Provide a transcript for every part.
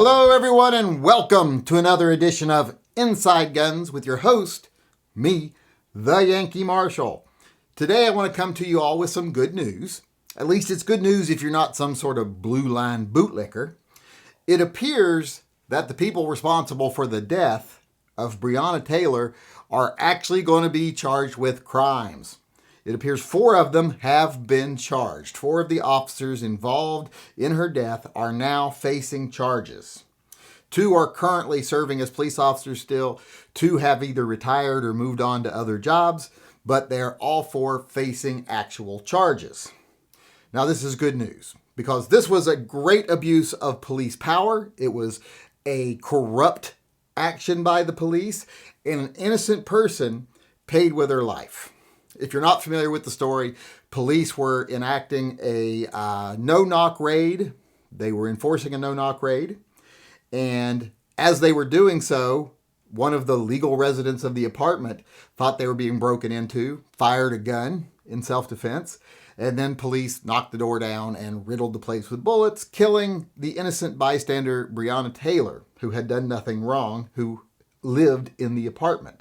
Hello, everyone, and welcome to another edition of Inside Guns with your host, me, the Yankee Marshal. Today, I want to come to you all with some good news. At least it's good news if you're not some sort of blue line bootlicker. It appears that the people responsible for the death of Breonna Taylor are actually going to be charged with crimes. It appears 4 of them have been charged. 4 of the officers involved in her death are now facing charges. 2 are currently serving as police officers still. 2 have either retired or moved on to other jobs, but they're all 4 facing actual charges. Now, this is good news because this was a great abuse of police power. It was a corrupt action by the police, and an innocent person paid with their life. If you're not familiar with the story, police were enacting a no-knock raid. They were enforcing a no-knock raid. And as they were doing so, one of the legal residents of the apartment thought they were being broken into, fired a gun in self-defense, and then police knocked the door down and riddled the place with bullets, killing the innocent bystander Breonna Taylor, who had done nothing wrong, who lived in the apartment.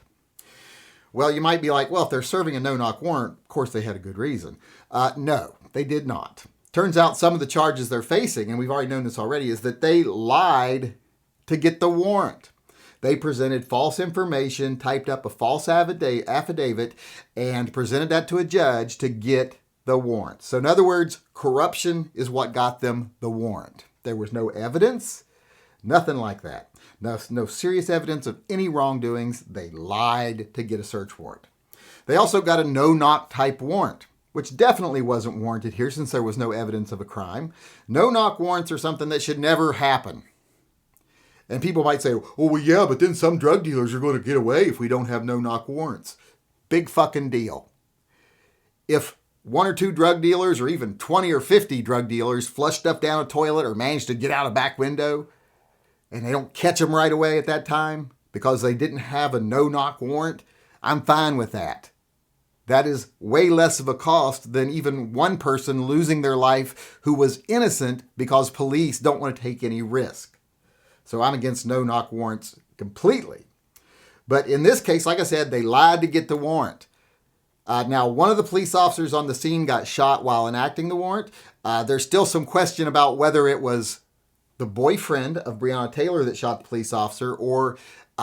Well, you might be like, well, if they're serving a no-knock warrant, of course they had a good reason. No, they did not. Turns out some of the charges they're facing, and we've already known this already, is that they lied to get the warrant. They presented false information, typed up a false affidavit, and presented that to a judge to get the warrant. So in other words, corruption is what got them the warrant. There was no evidence, nothing like that. No serious evidence of any wrongdoings. They lied to get a search warrant. They also got a no-knock type warrant, which definitely wasn't warranted here since there was no evidence of a crime. No-knock warrants are something that should never happen. And people might say, oh, well, yeah, but then some drug dealers are going to get away if we don't have no-knock warrants. Big fucking deal. If 1 or 2 drug dealers or even 20 or 50 drug dealers flush stuff down a toilet or manage to get out a back window, and they don't catch them right away at that time because they didn't have a no-knock warrant, I'm fine with that. That is way less of a cost than even one person losing their life who was innocent because police don't want to take any risk. So I'm against no-knock warrants completely. But in this case, like I said, they lied to get the warrant. Now, one of the police officers on the scene got shot while enacting the warrant. There's still some question about whether it was the boyfriend of Breonna Taylor that shot the police officer, or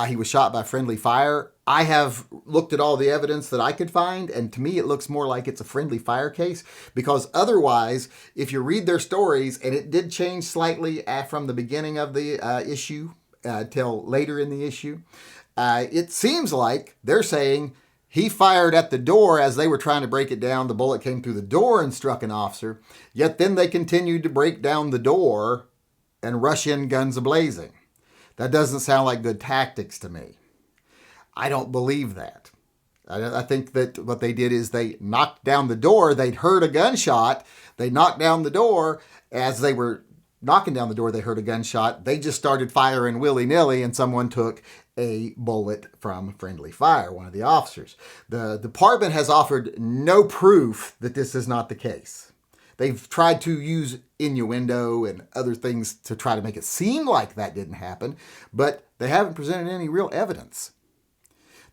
he was shot by friendly fire. I have looked at all the evidence that I could find, and to me it looks more like it's a friendly fire case, because otherwise, if you read their stories, and it did change slightly from the beginning of the issue till later in the issue, it seems like they're saying he fired at the door as they were trying to break it down. The bullet came through the door and struck an officer, yet then they continued to break down the door and rush in guns a-blazing. That doesn't sound like good tactics to me. I don't believe that. I think that what they did is they knocked down the door. They'd heard a gunshot. They knocked down the door. As they were knocking down the door, they heard a gunshot. They just started firing willy-nilly, and someone took a bullet from friendly fire, one of the officers. The department has offered no proof that this is not the case. They've tried to use innuendo and other things to try to make it seem like that didn't happen, but they haven't presented any real evidence.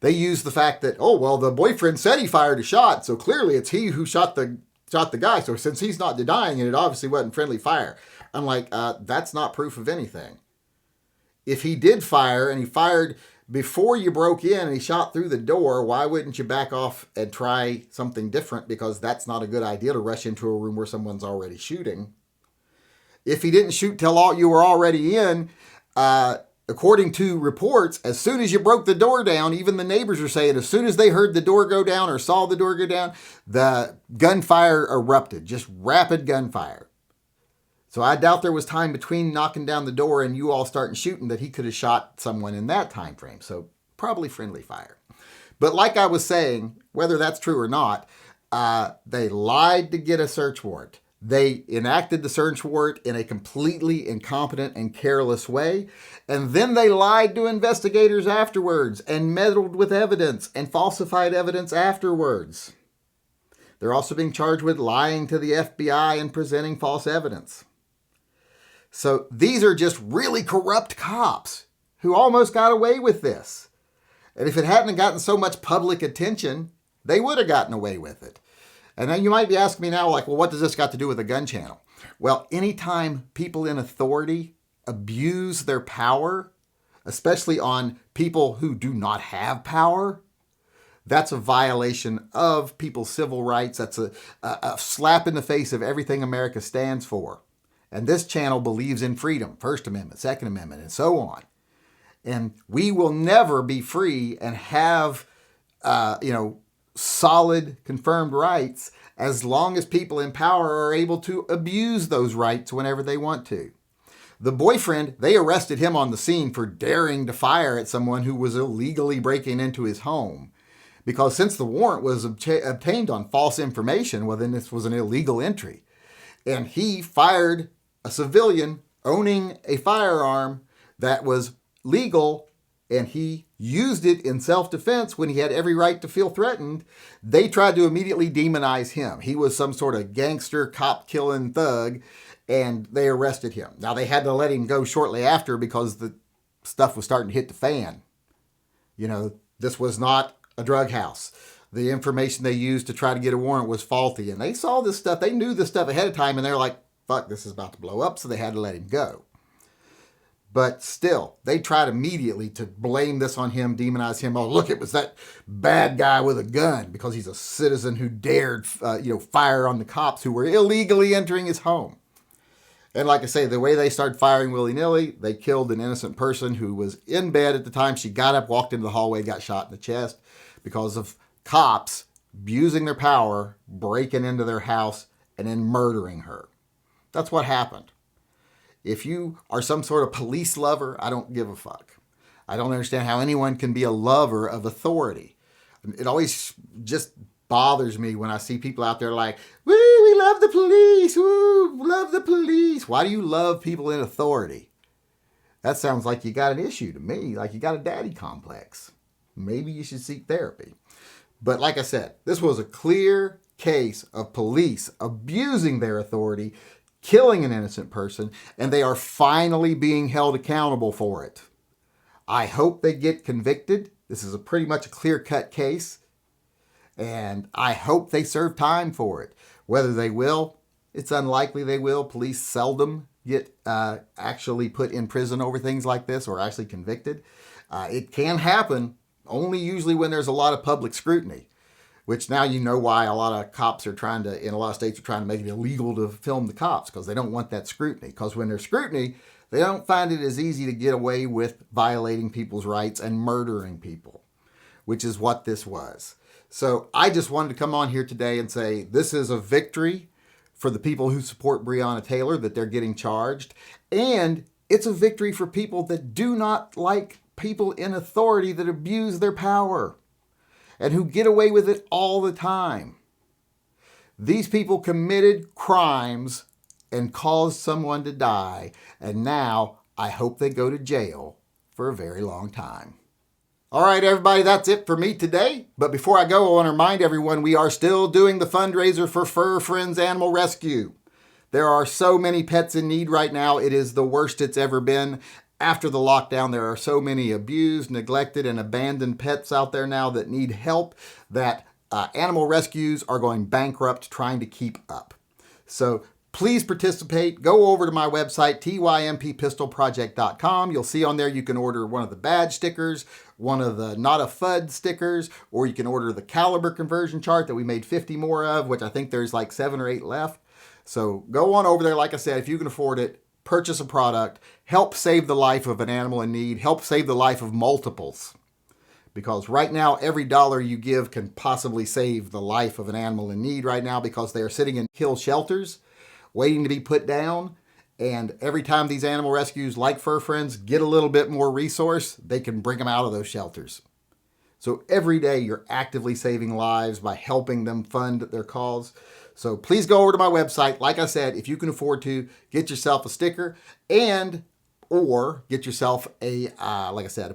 They use the fact that, oh, well, the boyfriend said he fired a shot, so clearly it's he who shot the guy. So since he's not denying it, it obviously wasn't friendly fire. I'm like, that's not proof of anything. If he did fire and he fired before you broke in and he shot through the door, why wouldn't you back off and try something different? Because that's not a good idea to rush into a room where someone's already shooting. If he didn't shoot till you were already in, according to reports, as soon as you broke the door down, even the neighbors are saying as soon as they heard the door go down or saw the door go down, the gunfire erupted, just rapid gunfire. So I doubt there was time between knocking down the door and you all starting shooting that he could have shot someone in that time frame. So probably friendly fire. But like I was saying, whether that's true or not, they lied to get a search warrant. They enacted the search warrant in a completely incompetent and careless way. And then they lied to investigators afterwards and meddled with evidence and falsified evidence afterwards. They're also being charged with lying to the FBI and presenting false evidence. So these are just really corrupt cops who almost got away with this. And if it hadn't gotten so much public attention, they would have gotten away with it. And then you might be asking me now, like, well, what does this got to do with the gun channel? Well, anytime people in authority abuse their power, especially on people who do not have power, that's a violation of people's civil rights. That's a slap in the face of everything America stands for. And this channel believes in freedom, First Amendment, Second Amendment, and so on. And we will never be free and have, solid confirmed rights as long as people in power are able to abuse those rights whenever they want to. The boyfriend, they arrested him on the scene for daring to fire at someone who was illegally breaking into his home. Because since the warrant was obtained on false information, well, then this was an illegal entry. And he fired a civilian owning a firearm that was legal, and he used it in self-defense when he had every right to feel threatened. They tried to immediately demonize him. He was some sort of gangster, cop-killing thug, and they arrested him. Now, they had to let him go shortly after because the stuff was starting to hit the fan. This was not a drug house. The information they used to try to get a warrant was faulty, and they saw this stuff. They knew this stuff ahead of time, and they're like, fuck, this is about to blow up, so they had to let him go. But still, they tried immediately to blame this on him, demonize him. Oh, look, it was that bad guy with a gun because he's a citizen who dared, fire on the cops who were illegally entering his home. And like I say, the way they started firing willy-nilly, they killed an innocent person who was in bed at the time. She got up, walked into the hallway, got shot in the chest because of cops abusing their power, breaking into their house, and then murdering her. That's what happened. If you are some sort of police lover, I don't give a fuck. I don't understand how anyone can be a lover of authority. It always just bothers me when I see people out there like, woo, we love the police, woo, love the police. Why do you love people in authority? That sounds like you got an issue to me, like you got a daddy complex. Maybe you should seek therapy. But like I said, this was a clear case of police abusing their authority, killing an innocent person, and they are finally being held accountable for it. I hope they get convicted. This is pretty much a clear-cut case, and I hope they serve time for it. Whether they will, it's unlikely they will. Police seldom get actually put in prison over things like this or actually convicted. It can happen, only usually when there's a lot of public scrutiny. Which now you know why a lot of cops are in a lot of states are trying to make it illegal to film the cops because they don't want that scrutiny. Because when there's scrutiny, they don't find it as easy to get away with violating people's rights and murdering people, which is what this was. So I just wanted to come on here today and say this is a victory for the people who support Breonna Taylor, that they're getting charged. And it's a victory for people that do not like people in authority that abuse their power and who get away with it all the time. These people committed crimes and caused someone to die, and now I hope they go to jail for a very long time. All right, everybody, that's it for me today. But before I go, I want to remind everyone we are still doing the fundraiser for Fur Friends Animal Rescue. There are so many pets in need right now. It is the worst it's ever been. After the lockdown, there are so many abused, neglected, and abandoned pets out there now that need help that animal rescues are going bankrupt trying to keep up. So please participate. Go over to my website, tympistolproject.com. You'll see on there you can order one of the badge stickers, one of the Not a FUD stickers, or you can order the caliber conversion chart that we made 50 more of, which I think there's like 7 or 8 left. So go on over there. Like I said, if you can afford it, purchase a product, help save the life of an animal in need, help save the life of multiples. Because right now, every dollar you give can possibly save the life of an animal in need right now because they are sitting in kill shelters waiting to be put down. And every time these animal rescues like Fur Friends get a little bit more resource, they can bring them out of those shelters. So every day you're actively saving lives by helping them fund their cause. So please go over to my website. Like I said, if you can afford to, get yourself a sticker or get yourself a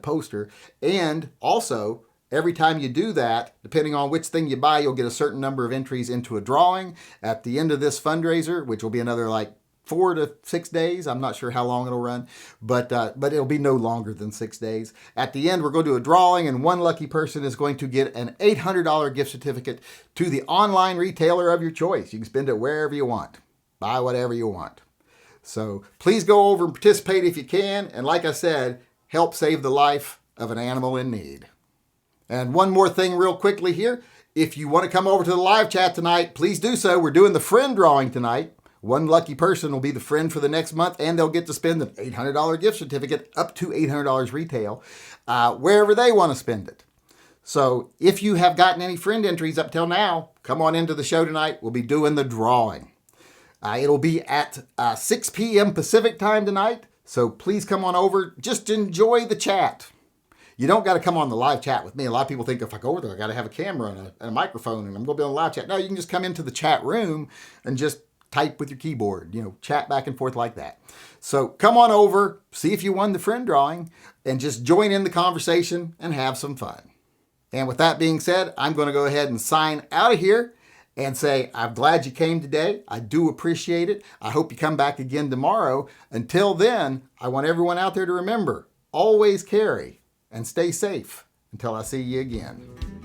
poster. And also, every time you do that, depending on which thing you buy, you'll get a certain number of entries into a drawing at the end of this fundraiser, which will be another like 4 to 6 days. I'm not sure how long it'll run, but it'll be no longer than 6 days. At the end, we're going to do a drawing, and one lucky person is going to get an $800 gift certificate to the online retailer of your choice. You can spend it wherever you want. Buy whatever you want. So please go over and participate if you can. And like I said, help save the life of an animal in need. And one more thing real quickly here. If you want to come over to the live chat tonight, please do so. We're doing the friend drawing tonight. One lucky person will be the friend for the next month, and they'll get to spend an $800 gift certificate, up to $800 retail, wherever they want to spend it. So if you have gotten any friend entries up till now, come on into the show tonight. We'll be doing the drawing. It'll be at 6 p.m. Pacific time tonight, so please come on over. Just enjoy the chat. You don't got to come on the live chat with me. A lot of people think if I go over there, I got to have a camera and a microphone, and I'm going to be on the live chat. No, you can just come into the chat room and just type with your keyboard, chat back and forth like that. So come on over, see if you won the friend drawing, and just join in the conversation and have some fun. And with that being said, I'm going to go ahead and sign out of here and say, I'm glad you came today. I do appreciate it. I hope you come back again tomorrow. Until then, I want everyone out there to remember, always carry and stay safe until I see you again.